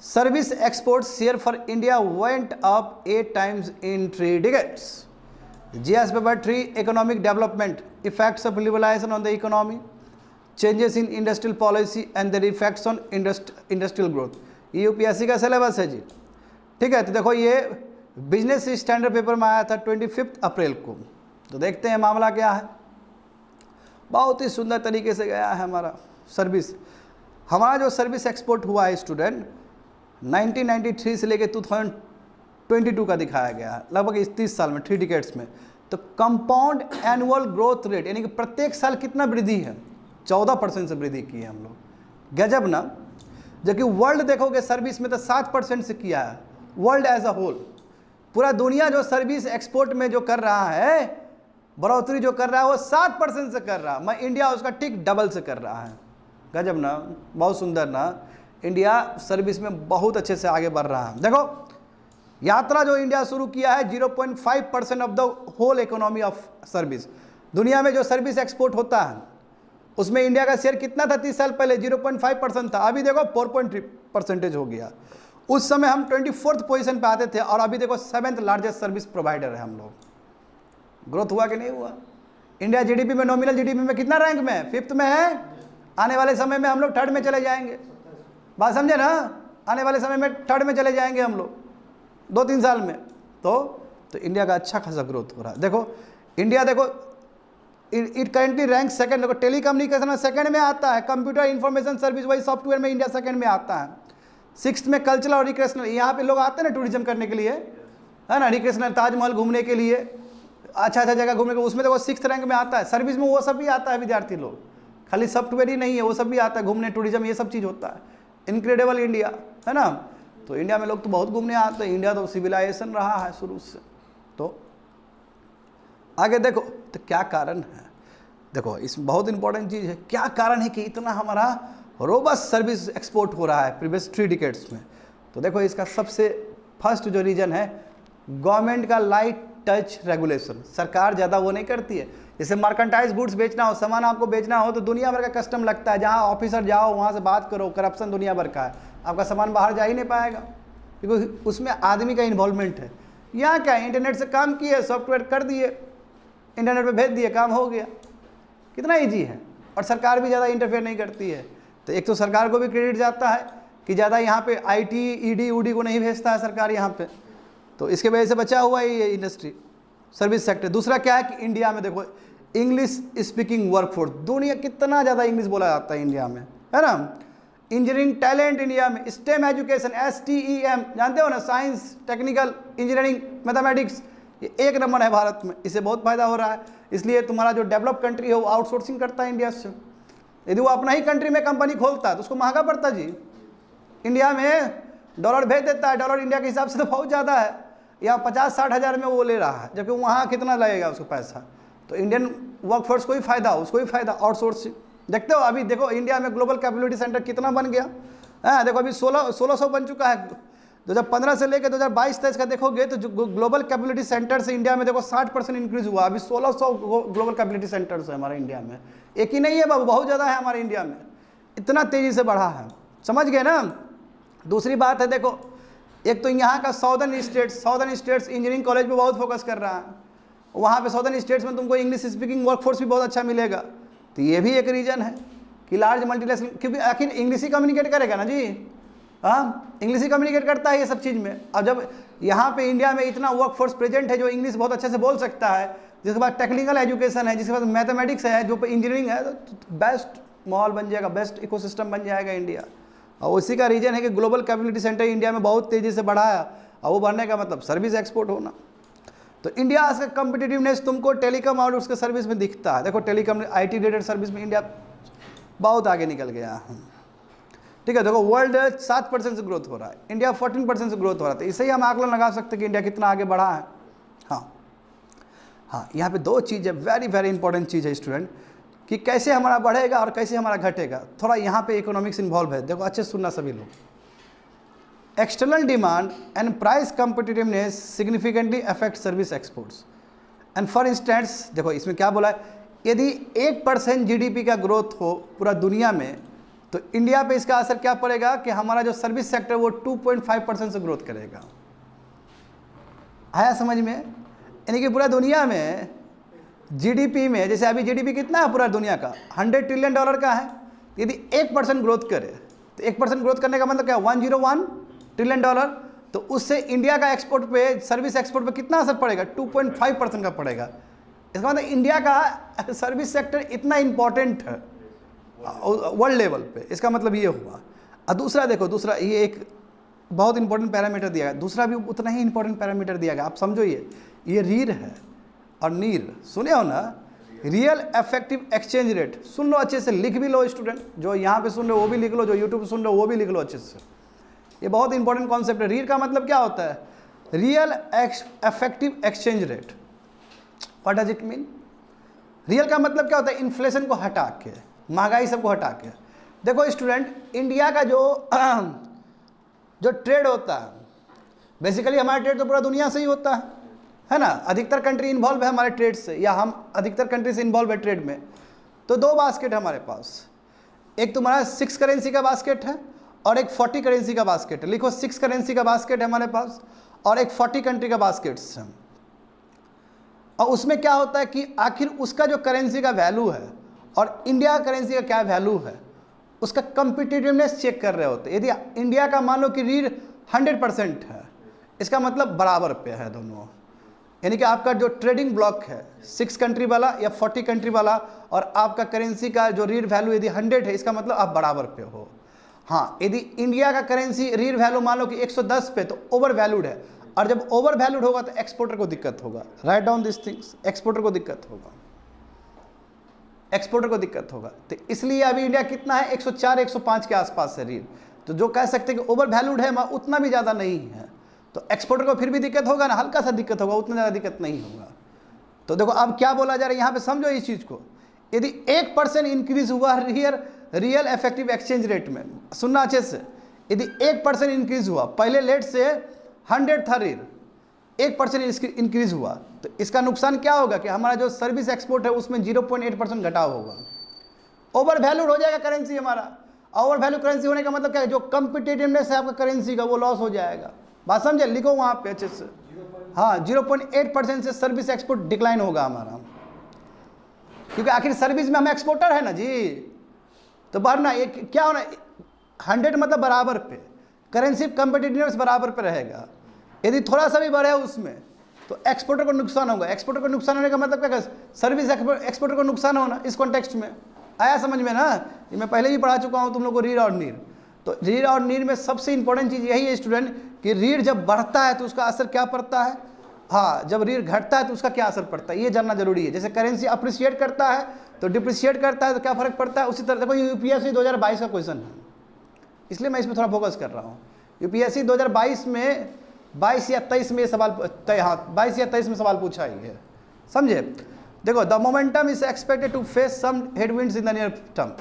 service export share for India went up 8 times in 3 decades। GS paper 3 economic development, effects of liberalisation on the economy, changes in industrial policy and their effects on industrial growth. ये UPSC का syllabus है जी, ठीक है। तो देखो ये business standard paper में आया था 25 अप्रैल को। तो देखते हैं मामला क्या है। बहुत ही सुंदर तरीके से गया है हमारा सर्विस। हमारा जो सर्विस एक्सपोर्ट हुआ है स्टूडेंट 1993 से लेकर 2022 का दिखाया गया है, लगभग इस 30 साल में, 3 डिकेड्स में। तो कंपाउंड एनुअल ग्रोथ रेट यानी कि प्रत्येक साल कितना वृद्धि है, 14% से वृद्धि की है हम लोग। गजब ना। जबकि वर्ल्ड देखोगे सर्विस में तो 7% से किया है, वर्ल्ड एज अ होल। पूरा दुनिया जो सर्विस एक्सपोर्ट में जो कर रहा है, बढ़ोतरी जो कर रहा है वो 7% से कर रहा है, मैं इंडिया उसका ठीक डबल से कर रहा है। गजब ना, बहुत सुंदर ना। इंडिया सर्विस में बहुत अच्छे से आगे बढ़ रहा है। देखो यात्रा जो इंडिया शुरू किया है 0.5% of the whole economy of service. दुनिया में जो सर्विस एक्सपोर्ट होता है उसमें इंडिया का शेयर कितना था 30 साल पहले? 0.5% था। अभी देखो 4.3% हो गया। उस समय हम 24th पोजीशन पे आते थे और अभी देखो 7th लार्जेस्ट सर्विस प्रोवाइडर है हम लोग। ग्रोथ हुआ कि नहीं हुआ? इंडिया जीडीपी में, नॉमिनल जीडीपी में कितना रैंक में है? 5th में है। आने वाले समय में हम लोग 3rd में चले जाएंगे। बात समझे ना? आने वाले समय में 3rd में चले जाएंगे हम लोग 2-3 साल में। तो इंडिया का अच्छा खासा ग्रोथ हो रहा है। देखो इंडिया, देखो इट करेंटली रैंक 2nd। देखो टेलीकम्युनिकेशन में 2nd में आता है, कंप्यूटर इंफॉर्मेशन सर्विस वही सॉफ्टवेयर में इंडिया 2nd में आता है। 6th में कल्चरल और रिक्रेशनल, यहाँ पे लोग आते हैं ना टूरिज्म करने के लिए, है ना, रिक्रेशनल, ताजमहल घूमने के लिए, अच्छा जगह घूमने के, उसमें देखो 6th रैंक में आता है। सर्विस में वो सब भी आता है विद्यार्थी लोग, खाली सॉफ्टवेयर ही नहीं है, वो सब भी आता है, घूमने, टूरिज्म, ये सब चीज़ होता है। इनक्रेडिबल इंडिया, है ना। तो इंडिया में लोग तो बहुत घूमने आते हैं। इंडिया तो सिविलाइजेशन रहा है शुरू से। तो आगे देखो तो क्या कारण है। देखो इसमें बहुत इंपॉर्टेंट चीज़ है, क्या कारण है कि इतना हमारा रोबस्ट सर्विस एक्सपोर्ट हो रहा है प्रीवियस 3 डिकेड्स में। तो देखो इसका सबसे फर्स्ट जो रीज़न है गवर्नमेंट का लाइट टच रेगुलेशन। सरकार ज़्यादा वो नहीं करती है। जैसे मार्केंटाइज गुड्स बेचना हो, सामान आपको बेचना हो तो दुनिया भर का कस्टम लगता है। जहाँ ऑफिसर जाओ वहाँ से बात करो, करप्शन दुनिया भर का है, आपका सामान बाहर जा ही नहीं पाएगा क्योंकि उसमें आदमी का इन्वॉल्वमेंट है। यहाँ क्या है, इंटरनेट से काम किए, सॉफ्टवेयर कर दिए, इंटरनेट पे भेज दिए, काम हो गया। कितना ईजी है। और सरकार भी ज़्यादा इंटरफेयर नहीं करती है। तो एक तो सरकार को भी क्रेडिट जाता है कि ज़्यादा यहाँ पे IT, ED, UD को नहीं भेजता है सरकार यहाँ पे, तो इसके वजह से बचा हुआ है ये इंडस्ट्री, सर्विस सेक्टर। दूसरा क्या है कि इंडिया में देखो इंग्लिश स्पीकिंग वर्कफोर्स, दुनिया कितना ज़्यादा इंग्लिश बोला जाता है इंडिया में, है ना। इंजीनियरिंग टैलेंट इंडिया में, स्टेम एजुकेशन, STEM जानते हो ना, साइंस, टेक्निकल, इंजीनियरिंग, मैथमेटिक्स, ये 1 नंबर है भारत में। इससे बहुत फायदा हो रहा है। इसलिए तुम्हारा जो डेवलप कंट्री है वो आउटसोर्सिंग करता है इंडिया से। यदि वो अपना ही कंट्री में कंपनी खोलता है तो उसको महंगा पड़ता जी। इंडिया में डॉलर भेज देता है, डॉलर इंडिया के हिसाब से तो बहुत ज़्यादा है, या 50-60 हज़ार में वो ले रहा है, जबकि वहाँ कितना लगेगा उसको पैसा। तो इंडियन वर्कफोर्स को ही फायदा, उसको ही फायदा, आउटसोर्सिंग। देखते हो अभी देखो इंडिया में ग्लोबल कैपेबिलिटी सेंटर कितना बन गया है। देखो अभी 1600 बन चुका है। 2015 से लेकर 2022-23 का देखोगे तो जो ग्लोबल कैपेबिलिटी सेंटर से इंडिया में देखो 60% इंक्रीज हुआ। अभी 1600 ग्लोबल कैपेबिलिटी सेंटर्स है हमारे इंडिया में। एक ही नहीं है बाबू, बहुत ज़्यादा है हमारे इंडिया में, इतना तेज़ी से बढ़ा है। समझ गए ना। दूसरी बात है देखो, एक तो यहाँ का सॉदर्न स्टेट्स इंजीनियरिंग कॉलेज पे बहुत फोकस कर रहा है। वहाँ पे सॉदर्न स्टेट्स में तुमको इंग्लिश स्पीकिंग वर्कफोर्स भी बहुत अच्छा मिलेगा। तो ये भी एक रीज़न है कि लार्ज मल्टीनेशनल, क्योंकि आखिर इंग्लिश ही कम्युनिकेट करेगा ना जी। हाँ, इंग्लिश ही कम्युनिकेट करता है ये सब चीज़ में। अब जब यहाँ पे इंडिया में इतना वर्कफोर्स प्रेजेंट है जो इंग्लिश बहुत अच्छे से बोल सकता है, जिसके बाद टेक्निकल एजुकेशन है, जिसके बाद मैथमेटिक्स है, जो इंजीनियरिंग है, तो बेस्ट माहौल बन जाएगा, बेस्ट इकोसिस्टम बन जाएगा इंडिया। और उसी का रीजन है कि ग्लोबल कैपेबिलिटी सेंटर इंडिया में बहुत तेज़ी से बढ़ा है। और वो बढ़ने का मतलब सर्विस एक्सपोर्ट होना। तो इंडिया का कम्पिटिटिवनेस तुमको टेलीकॉम और उसके सर्विस में दिखता है। देखो टेलीकॉम IT रिलेटेड सर्विस में इंडिया बहुत आगे निकल गया है। ठीक है, देखो वर्ल्ड 7% से ग्रोथ हो रहा है, इंडिया 14% से ग्रोथ हो रहा था। इससे ही हम आकलन लगा सकते हैं कि इंडिया कितना आगे बढ़ा है। हाँ, यहाँ पे 2 चीज़ है, वेरी वेरी इंपॉर्टेंट चीज़ है स्टूडेंट, कि कैसे हमारा बढ़ेगा और कैसे हमारा घटेगा। थोड़ा यहाँ पे इकोनॉमिक्स इन्वॉल्व है। देखो अच्छे सुनना सभी लोग, external demand and price competitiveness significantly affect service exports. And for instance देखो इसमें क्या बोला है, यदि 1% जीडीपी का ग्रोथ हो पूरा दुनिया में तो इंडिया पे इसका असर क्या पड़ेगा कि हमारा जो सर्विस सेक्टर वो 2.5% से ग्रोथ करेगा। आया समझ में? यानी कि पूरा दुनिया में जीडीपी में, जैसे अभी जीडीपी कितना है पूरा दुनिया का, $100 ट्रिलियन का है। यदि 1% ग्रोथ करे तो 1% ग्रोथ करने का मतलब क्या, $101 ट्रिलियन। तो उससे इंडिया का एक्सपोर्ट पे, सर्विस एक्सपोर्ट पे कितना असर पड़ेगा, 2.5% का पड़ेगा। इसका मतलब इंडिया का सर्विस सेक्टर इतना इंपॉर्टेंट है वर्ल्ड लेवल पे, इसका मतलब ये हुआ। और दूसरा देखो, दूसरा ये एक बहुत इंपॉर्टेंट पैरामीटर दिया गया, दूसरा भी उतना ही इंपॉर्टेंट पैरामीटर दिया गया, आप समझो। ये रीर है और नीर, सुने हो ना, रियल इफेक्टिव एक्सचेंज रेट। सुन लो अच्छे से, लिख भी लो स्टूडेंट, जो यहाँ पे सुन रहे हो वो भी लिख लो, जो यूट्यूब पे सुन रहे हो वो भी लिख लो अच्छे से। ये बहुत इंपॉर्टेंट कॉन्सेप्ट है। रीर का मतलब क्या होता है, real effective exchange rate. What does it mean? Real का मतलब क्या होता है, इन्फ्लेशन को हटा के, महंगाई सबको हटा के। देखो स्टूडेंट, इंडिया का जो ट्रेड होता है, बेसिकली हमारा ट्रेड तो पूरा दुनिया से ही होता है ना। अधिकतर कंट्री इन्वॉल्व है हमारे ट्रेड से, या हम अधिकतर कंट्री से इन्वॉल्व है ट्रेड में। तो 2 बास्केट है हमारे पास, एक तुम्हारा 6 करेंसी का बास्केट है और एक 40 करेंसी का बास्केट है। लिखो 6 करेंसी का बास्केट है हमारे पास और एक 40 कंट्री का बास्केट्स है। और उसमें क्या होता है कि आखिर उसका जो करेंसी का वैल्यू है और इंडिया करेंसी का क्या वैल्यू है, उसका कम्पिटिटिवनेस चेक कर रहे होते। यदि इंडिया का मान लो कि रीढ़ 100% है, इसका मतलब बराबर पे है दोनों। यानी कि आपका जो ट्रेडिंग ब्लॉक है 6 कंट्री वाला या 40 कंट्री वाला, और आपका करेंसी का जो रीढ़ वैल्यू यदि 100 है, इसका मतलब आप बराबर पे हो। हाँ, यदि इंडिया का करेंसी रीढ़ वैल्यू मान लो कि 110 पे, तो ओवर वैल्यूड है, और जब ओवर वैल्यूड होगा तो एक्सपोर्टर को दिक्कत होगा। Write down this things, exporter को दिक्कत होगा, एक्सपोर्टर को दिक्कत होगा। तो इसलिए अभी इंडिया कितना है, 104 105 के आसपास है रीढ़। तो जो कह सकते हैं कि ओवर वैल्यूड है, उतना भी ज़्यादा नहीं है, तो एक्सपोर्टर को फिर भी दिक्कत होगा ना, हल्का सा दिक्कत होगा, उतना ज़्यादा दिक्कत नहीं होगा। तो देखो अब क्या बोला जा रहा है यहाँ पे, समझो इस चीज़ को। यदि 1% इंक्रीज हुआ रियल इफेक्टिव एक्सचेंज रेट में, सुनना अच्छे से, यदि 1% इंक्रीज हुआ, पहले लेट से 100 था रीढ़, 1% इंक्रीज हुआ, तो इसका नुकसान क्या होगा कि हमारा जो सर्विस एक्सपोर्ट है उसमें 0.8% घटाव होगा। ओवर वैल्यूड हो जाएगा करेंसी हमारा। ओवर वैल्यू करेंसी होने का मतलब क्या है, जो कंपिटेटिवनेस है आपका करेंसी का वो लॉस हो जाएगा। बात समझे, लिखो वहाँ पे अच्छे से। हाँ, 0.8% से सर्विस एक्सपोर्ट डिक्लाइन होगा हमारा, क्योंकि आखिर सर्विस में हम एक्सपोर्टर है ना जी। तो बढ़ना ये क्या होना, 100 मतलब बराबर पे, करेंसी कंपिटेटिवनेस बराबर पे रहेगा। यदि थोड़ा सा भी बढ़े उसमें तो एक्सपोर्टर को नुकसान होगा। एक्सपोर्टर को नुकसान होने का मतलब क्या, सर्विस एक्सपोर्टर को नुकसान होना। इस कॉन्टेक्स्ट में आया समझ में ना, ये मैं पहले भी पढ़ा चुका हूँ तुम लोग को, रीढ़ और नीर। तो रीढ़ और नीर में सबसे इंपॉर्टेंट चीज़ यही है स्टूडेंट कि रीढ़ जब बढ़ता है तो उसका असर क्या पड़ता है, हाँ, जब रीढ़ घटता है तो उसका क्या असर पड़ता है, ये जानना जरूरी है। जैसे करेंसी अप्रिशिएट करता है तो डिप्रिशिएट करता है तो क्या फर्क पड़ता है, उसी तरह देखो यूपीएससी 2022 का क्वेश्चन है, इसलिए मैं इसमें थोड़ा फोकस कर रहा हूँ। यूपीएससी 2022 में 22 या 23 में सवाल, हाँ 22 या 23 में सवाल पूछा ही है, समझे। देखो, the momentum is expected to face some headwinds in the near term.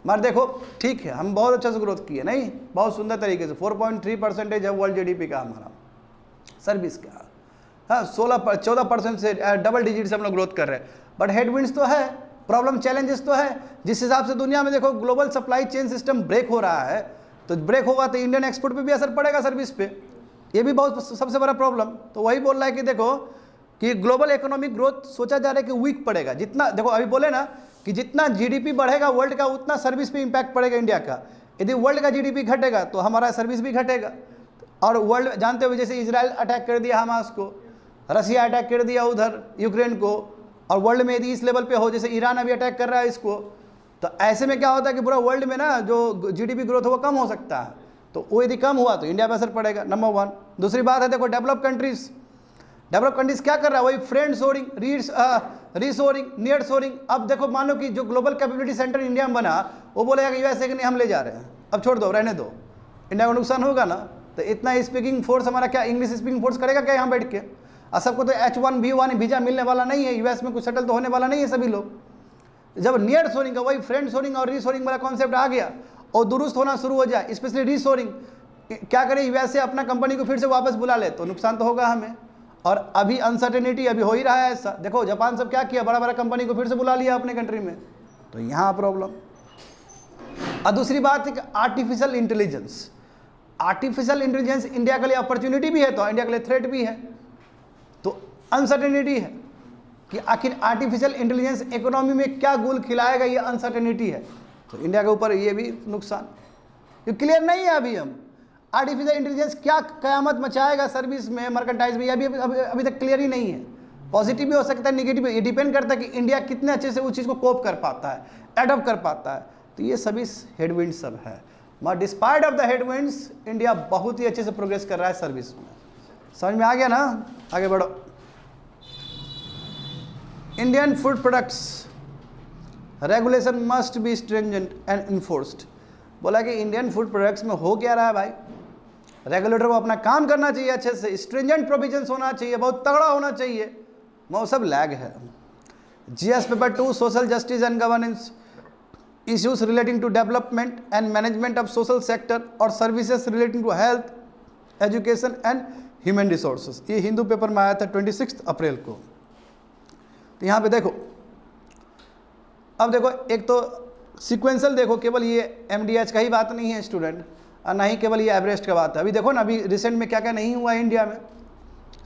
मगर देखो ठीक है, हम बहुत अच्छा से ग्रोथ किए, नहीं बहुत सुंदर तरीके से, 4.3% है वर्ल्ड जीडीपी का हमारा सर्विस का। हाँ, 14% से डबल डिजिट से हम लोग ग्रोथ कर रहे हैं। बट हेडविंड्स तो है, प्रॉब्लम चैलेंजेस तो है। जिस हिसाब से दुनिया में देखो global supply chain system break हो रहा है, तो ब्रेक होगा तो इंडियन एक्सपोर्ट पे भी असर पड़ेगा, सर्विस पे, ये भी बहुत सबसे बड़ा प्रॉब्लम। तो वही बोल रहा है कि देखो कि ग्लोबल इकोनॉमिक ग्रोथ सोचा जा रहा है कि वीक पड़ेगा। जितना देखो अभी बोले ना कि जितना जीडीपी बढ़ेगा वर्ल्ड का, उतना सर्विस पे इंपैक्ट पड़ेगा इंडिया का। यदि वर्ल्ड का जीडीपी घटेगा तो हमारा सर्विस भी घटेगा। और वर्ल्ड जानते हो, जैसे इजराइल अटैक कर दिया हमास को, रसिया अटैक कर दिया उधर यूक्रेन को, और वर्ल्ड में यदि इस लेवल पे हो, जैसे ईरान अभी अटैक कर रहा है इसको, तो ऐसे में क्या होता है कि पूरा वर्ल्ड में ना जो जीडीपी ग्रोथ है वो कम हो सकता है। तो वो यदि कम हुआ तो इंडिया पे असर पड़ेगा, नंबर 1। दूसरी बात है, देखो डेवलप कंट्रीज क्या कर रहा है, वही friend shoring, reshoring, near shoring. अब देखो मानो कि जो ग्लोबल कैपेबिलिटी सेंटर इंडिया में बना, वो बोलेगा कि यूएसए के नहीं हम ले जा रहे हैं, अब छोड़ दो, रहने दो, इंडिया को नुकसान होगा ना। तो इतना स्पीकिंग फोर्स हमारा क्या इंग्लिश स्पीकिंग फोर्स करेगा क्या यहाँ बैठ के? और सबको तो H1B1 वीजा मिलने वाला नहीं है, यूएस में कुछ सेटल तो होने वाला नहीं है सभी लोग। जब नियर शोरिंग का वही फ्रेंड शोरिंग और रीशोरिंग वाला कॉन्सेप्ट आ गया और दुरुस्त होना शुरू हो जाए, स्पेशली रीशोरिंग, क्या करें, यूएसए अपना कंपनी को फिर से वापस बुला ले तो नुकसान तो होगा हमें। और अभी अनसर्टेनिटी अभी हो ही रहा है ऐसा। देखो जापान सब क्या किया, बड़ा बड़ा कंपनी को फिर से बुला लिया अपने कंट्री में, तो यहाँ प्रॉब्लम। और दूसरी बात है कि artificial intelligence, artificial intelligence India के लिए अपॉर्चुनिटी भी है तो इंडिया के लिए थ्रेट भी है। तो अनसर्टेनिटी है कि आखिर आर्टिफिशियल इंटेलिजेंस इकोनॉमी में क्या गोल खिलाएगा, ये अनसर्टेनिटी है। तो इंडिया के ऊपर ये भी नुकसान, ये क्लियर नहीं है अभी। हम आर्टिफिशियल इंटेलिजेंस क्या कयामत मचाएगा सर्विस में, मर्केंटाइज में, अभी तक क्लियर ही नहीं है। पॉजिटिव भी हो सकता है, नेगेटिव भी। ये डिपेंड करता है कि इंडिया कितने अच्छे से उस चीज़ को कोप कर पाता है, एडॉप्ट कर पाता है। तो ये सभी हेडविंड सब है, मगर despite of the headwinds India बहुत ही अच्छे से प्रोग्रेस कर रहा है सर्विस में। समझ में आ गया ना, आगे बढ़ो। Indian food products regulation must be stringent and enforced. बोला कि इंडियन फूड प्रोडक्ट्स में हो क्या रहा है भाई, रेगुलेटर को अपना काम करना चाहिए अच्छे से, स्ट्रिंजेंट प्रोविजंस होना चाहिए, बहुत तगड़ा होना चाहिए, वो सब लैग है। GS paper 2 social justice and governance issues relating to development and management of social sector और services relating to health, education and human resources, ये हिंदू पेपर में आया था 26 अप्रैल को। तो यहाँ पे देखो, अब देखो एक तो सीक्वेंशियल देखो, केवल ये एमडीएच का ही बात नहीं है स्टूडेंट, और ना ही केवल ये एवरेस्ट का बात है। अभी देखो ना, अभी रिसेंट में क्या क्या नहीं हुआ है इंडिया में।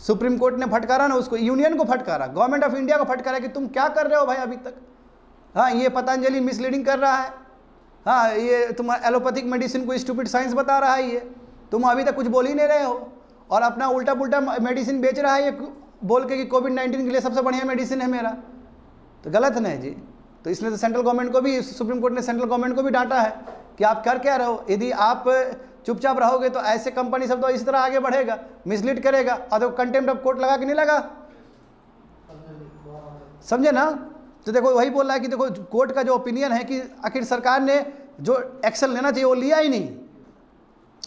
सुप्रीम कोर्ट ने फटकारा ना उसको, यूनियन को फटकारा, गवर्नमेंट ऑफ इंडिया को फटकारा कि तुम क्या कर रहे हो भाई अभी तक। हाँ, ये पतंजलि मिसलीडिंग कर रहा है, हाँ ये तुम्हारा एलोपैथिक मेडिसिन को स्टूपिड साइंस बता रहा है, ये तुम अभी तक कुछ बोल ही नहीं रहे हो, और अपना उल्टा पुल्टा मेडिसिन बेच रहा है ये बोल के कि कोविड-19 के लिए सबसे बढ़िया मेडिसिन है मेरा। तो गलत नहीं जी। तो इसलिए तो सेंट्रल गवर्नमेंट को भी, सुप्रीम कोर्ट ने सेंट्रल गवर्नमेंट को भी डांटा है कि आप कर क्या रहे हो। यदि आप चुपचाप रहोगे तो ऐसे कंपनी सब तो इस तरह आगे बढ़ेगा, मिसलीड करेगा, और तो कंटेम्प्ट ऑफ कोर्ट लगा कि नहीं लगा, समझे ना। तो देखो वही बोल रहा है कि देखो कोर्ट का जो ओपिनियन है कि आखिर सरकार ने जो एक्शन लेना चाहिए वो लिया ही नहीं,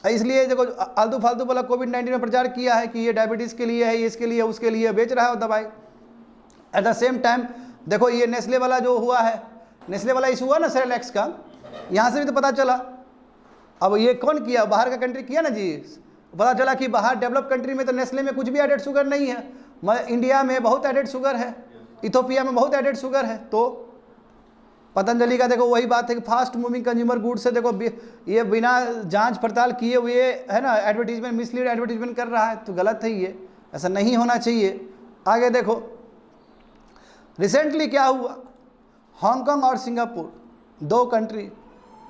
इसलिए देखो आलतू फालतू वाला कोविड-19 में प्रचार किया है कि ये डायबिटीज़ के लिए है, ये इसके लिए, उसके लिए बेच रहा है दवाई। एट द सेम टाइम देखो ये नेस्ले वाला जो हुआ है, नेस्ले वाला इशू हुआ ना सेरेलैक्स का, यहाँ से भी तो पता चला। अब ये कौन किया, बाहर का कंट्री किया ना जी। पता चला कि बाहर डेवलप कंट्री में तो नेस्ले में कुछ भी एडेड शुगर नहीं है, मगर इंडिया में बहुत एडेड शुगर है, इथोपिया में बहुत एडेड शुगर है। तो पतंजलि का देखो वही बात है कि फास्ट मूविंग कंज्यूमर गुड्स से देखो ये बिना जांच पड़ताल किए हुए है ना एडवर्टीजमेंट, मिसलीड एडवर्टीजमेंट कर रहा है, तो गलत है ये, ऐसा नहीं होना चाहिए। आगे देखो रिसेंटली क्या हुआ, हांगकांग और सिंगापुर, दो कंट्री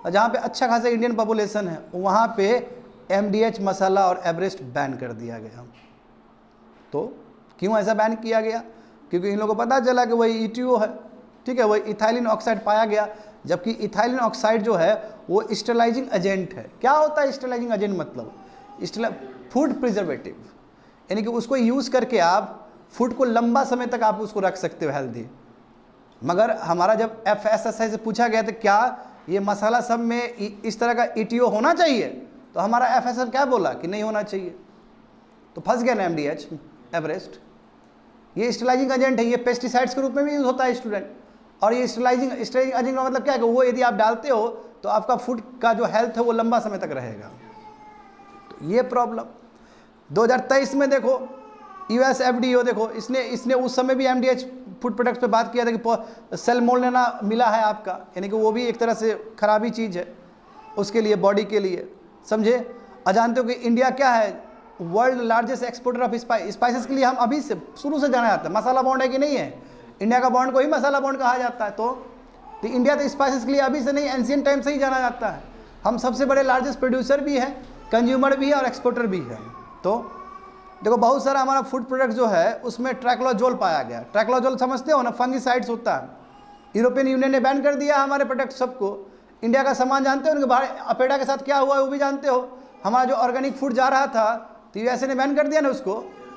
जहाँ पे अच्छा खासा इंडियन पॉपुलेशन है, वहाँ पे एमडीएच मसाला और एवरेस्ट बैन कर दिया गया। तो क्यों ऐसा बैन किया गया, क्योंकि इन लोगों को पता चला कि वही ईटीओ है, ठीक है, वही इथाइलिन ऑक्साइड पाया गया, जबकि इथाइलिन ऑक्साइड जो है वो स्टेरलाइजिंग एजेंट है। क्या होता है स्टेरलाइजिंग एजेंट, मतलब फूड प्रिजर्वेटिव, यानी कि उसको यूज़ करके आप फूड को लंबा समय तक आप उसको रख सकते हो हेल्दी। मगर हमारा जब FSSAI से पूछा गया था क्या ये मसाला सब में इस तरह का ईटीओ होना चाहिए, तो हमारा FSSAI क्या बोला कि नहीं होना चाहिए। तो फंस गया ना एमडीएच एवरेस्ट। ये स्टेरलाइजिंग एजेंट है, ये पेस्टिसाइड्स के रूप में भी यूज़ होता है स्टूडेंट। और ये स्टेरलाइजिंग एजेंट का मतलब क्या है कि वो यदि आप डालते हो तो आपका फूड का जो हेल्थ है वो लंबा समय तक रहेगा। तो ये प्रॉब्लम 2023 में देखो US FDO देखो इसने उस समय भी एमडीएच फूड प्रोडक्ट्स पे बात किया था कि सैल्मोनेला मिला है आपका, यानी कि वो भी एक तरह से खराबी चीज़ है उसके लिए, बॉडी के लिए, समझे। जानते हो कि इंडिया क्या है, world largest exporter of spices के लिए हम अभी से शुरू से जाना जाता है। मसाला बॉन्ड है कि नहीं है, इंडिया का बॉन्ड को ही मसाला बॉन्ड कहा जाता है। तो इंडिया तो स्पाइसेस के लिए अभी से नहीं, एंशिएंट टाइम से ही जाना जाता है। हम सबसे बड़े लार्जेस्ट प्रोड्यूसर भी है, कंज्यूमर भी है और एक्सपोर्टर भी है। तो देखो बहुत सारा हमारा फूड प्रोडक्ट जो है उसमें ट्रैक्लोजोल पाया गया। ट्रैक्लोजोल समझते हो ना, फंगिसाइड्स होता है। यूरोपियन यूनियन ने बैन कर दिया हमारे प्रोडक्ट सबको। इंडिया का सामान जानते हो, उनके बाहर अपेडा के साथ क्या हुआ है वो भी जानते हो। हमारा जो ऑर्गेनिक फूड जा रहा था तो यूएसए ने बैन कर दिया ना उसको,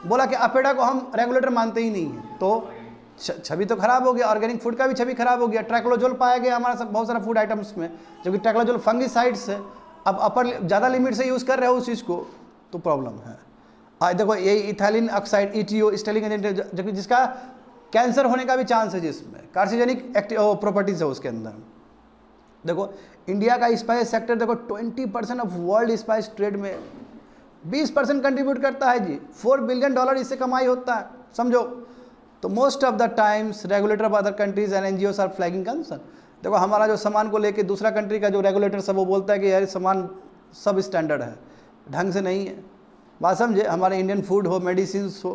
बोला कि अपेडा को हम रेगुलेटर मानते ही नहीं है। तो छवि तो खराब हो गया, ऑर्गेनिक फूड का भी छवि खराब हो गया। ट्रैक्लोजोल पाया गया हमारा सब बहुत सारा फूड आइटम्स में, जबकि ट्रैक्लोजोल फंगिसाइड्स है। अब अपर ज़्यादा लिमिट से यूज़ कर रहे हो उस चीज़ को, तो प्रॉब्लम है। देखो यही इथाइलिन ऑक्साइड ईटीओ स्टेरलिंग एजेंट, जबकि जिसका कैंसर होने का भी चांस है, जिसमें कार्सिजेनिक प्रॉपर्टीज है उसके अंदर। देखो इंडिया का स्पाइस सेक्टर देखो 20% ऑफ वर्ल्ड स्पाइस ट्रेड में 20% कंट्रीब्यूट करता है जी। $4 बिलियन इससे कमाई होता है, समझो। तो most of the times regulator of other countries and NGOs are flagging concern. देखो हमारा जो सामान को लेके दूसरा कंट्री का जो रेगुलेटर सब वो बोलता है कि यार सामान सब स्टैंडर्ड है, ढंग से नहीं है। बात समझे, हमारे इंडियन फूड हो, मेडिसिन हो,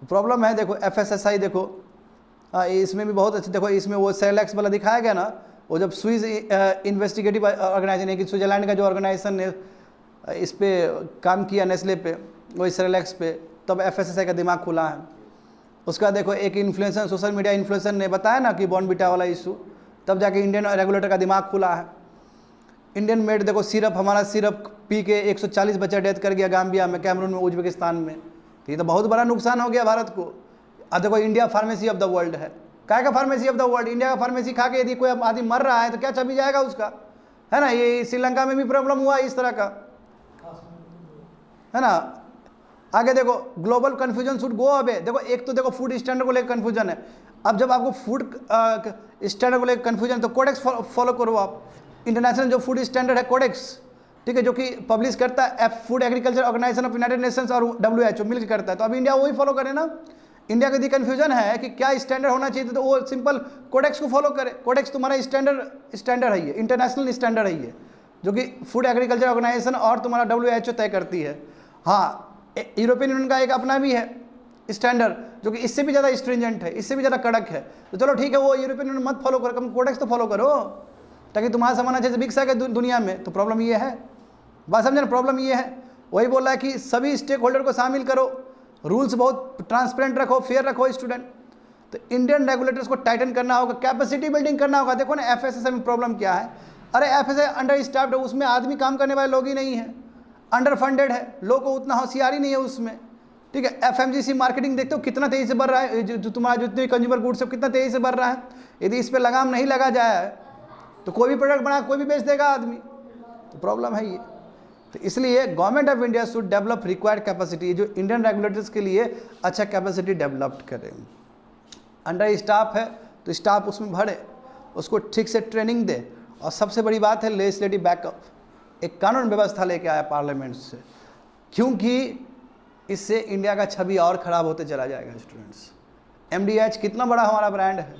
प्रॉब्लम है। देखो FSSAI देखो, इसमें भी बहुत अच्छे, देखो इसमें वो सेरेलैक्स वाला दिखाया गया ना, वो जब स्विस इन्वेस्टिगेटिव ऑर्गेनाइजेशन है कि स्विट्जरलैंड का जो ऑर्गेनाइजेशन ने इस पर काम किया नेस्ले पे, वही सेरेलैक्स पे, तब FSSAI का दिमाग खुला है। उसका देखो एक इन्फ्लुएंसर, सोशल मीडिया इन्फ्लुएंसर ने बताया ना कि बॉर्नविटा वाला इशू, तब जाके इंडियन रेगुलेटर का दिमाग खुला है। इंडियन मेड देखो सिरप, हमारा सिरप पी के 140 बच्चा डेथ कर गया गाम्बिया में, कैमरून में, उज्बेकिस्तान में। तो ये तो बहुत बड़ा नुकसान हो गया भारत को। अब देखो India pharmacy of the world है। क्या का pharmacy of the world? India का फार्मेसी खा के यदि कोई आदमी मर रहा है तो क्या छवि जाएगा उसका, है ना। ये श्रीलंका में भी प्रॉब्लम हुआ इस तरह का, है ना। आगे देखो global confusion should go away. देखो एक तो देखो फूड स्टैंडर्ड को लेकर कन्फ्यूजन है। अब जब आपको फूड स्टैंडर्ड को लेकर कन्फ्यूजन, तो कोडेक्स फॉलो करो आप। इंटरनेशनल जो फूड स्टैंडर्ड है कोडेक्स, ठीक है, जो कि पब्लिश करता है Food Agriculture Organisation of United Nations और WHO मिलकर करता है। तो अब इंडिया वही फॉलो करे ना। इंडिया को यदि कन्फ्यूजन है कि क्या स्टैंडर्ड होना चाहिए, तो वो सिंपल कोडेक्स को फॉलो करे। कोडेक्स तुम्हारा स्टैंडर्ड है, ये इंटरनेशनल स्टैंडर्ड है, ये जो कि फूड एग्रीकल्चर ऑर्गेनाइजेशन और तुम्हारा WHO तय करती है। हाँ, यूरोपियन यूनियन का एक अपना भी है स्टैंडर्ड, जो कि इससे भी ज़्यादा स्ट्रिंजेंट है, इससे भी ज़्यादा कड़क है। तो चलो ठीक है, वो यूरोपियन यूनियन मत फॉलो करो, कम कोडेक्स तो फॉलो करो, ताकि तुम्हारा सामान अच्छे से बिक सके दुनिया में। तो प्रॉब्लम ये है, बात समझे ना, प्रॉब्लम ये है। वही बोल रहा है कि सभी स्टेक होल्डर को शामिल करो, रूल्स बहुत ट्रांसपेरेंट रखो, फेयर रखो स्टूडेंट। तो इंडियन रेगुलेटर्स को टाइटन करना होगा, कैपेसिटी बिल्डिंग करना होगा। देखो ना FSSAI में प्रॉब्लम क्या है, अरे FSSAI अंडर स्टाफ्ड है, उसमें आदमी काम करने वाले लोग ही नहीं है, अंडर फंडेड है, लोग को उतना होशियारी नहीं है उसमें, ठीक है। FMGC मार्केटिंग देखते हो कितना तेज़ी से बढ़ रहा है, जो तुम्हारा जितने कंज्यूमर गुड्स है कितना तेज़ी से बढ़ रहा है। यदि इस पर लगाम नहीं लगा जाए तो कोई भी प्रोडक्ट बना कोई भी बेच देगा आदमी, तो प्रॉब्लम है ये। तो इसलिए government of India should develop required capacity, जो इंडियन रेगुलेटर्स के लिए अच्छा कैपेसिटी डेवलप करें। अंडर स्टाफ है तो स्टाफ उसमें भरे, उसको ठीक से ट्रेनिंग दे, और सबसे बड़ी बात है लेजिस्लेटिव बैकअप, एक कानून व्यवस्था लेके आया पार्लियामेंट से, क्योंकि इससे इंडिया का छवि और ख़राब होते चला जाएगा स्टूडेंट्स। MDH कितना बड़ा हमारा ब्रांड है,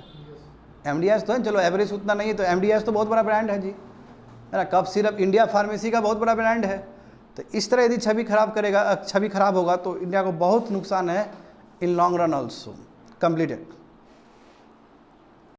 MDH तो है, चलो एवरेज उतना नहीं है, तो MDH तो बहुत बड़ा ब्रांड है जी, है ना। कफ सिरप इंडिया फार्मेसी का बहुत बड़ा ब्रांड है। तो इस तरह यदि छवि खराब होगा तो इंडिया को बहुत नुकसान है in long run also. Completed.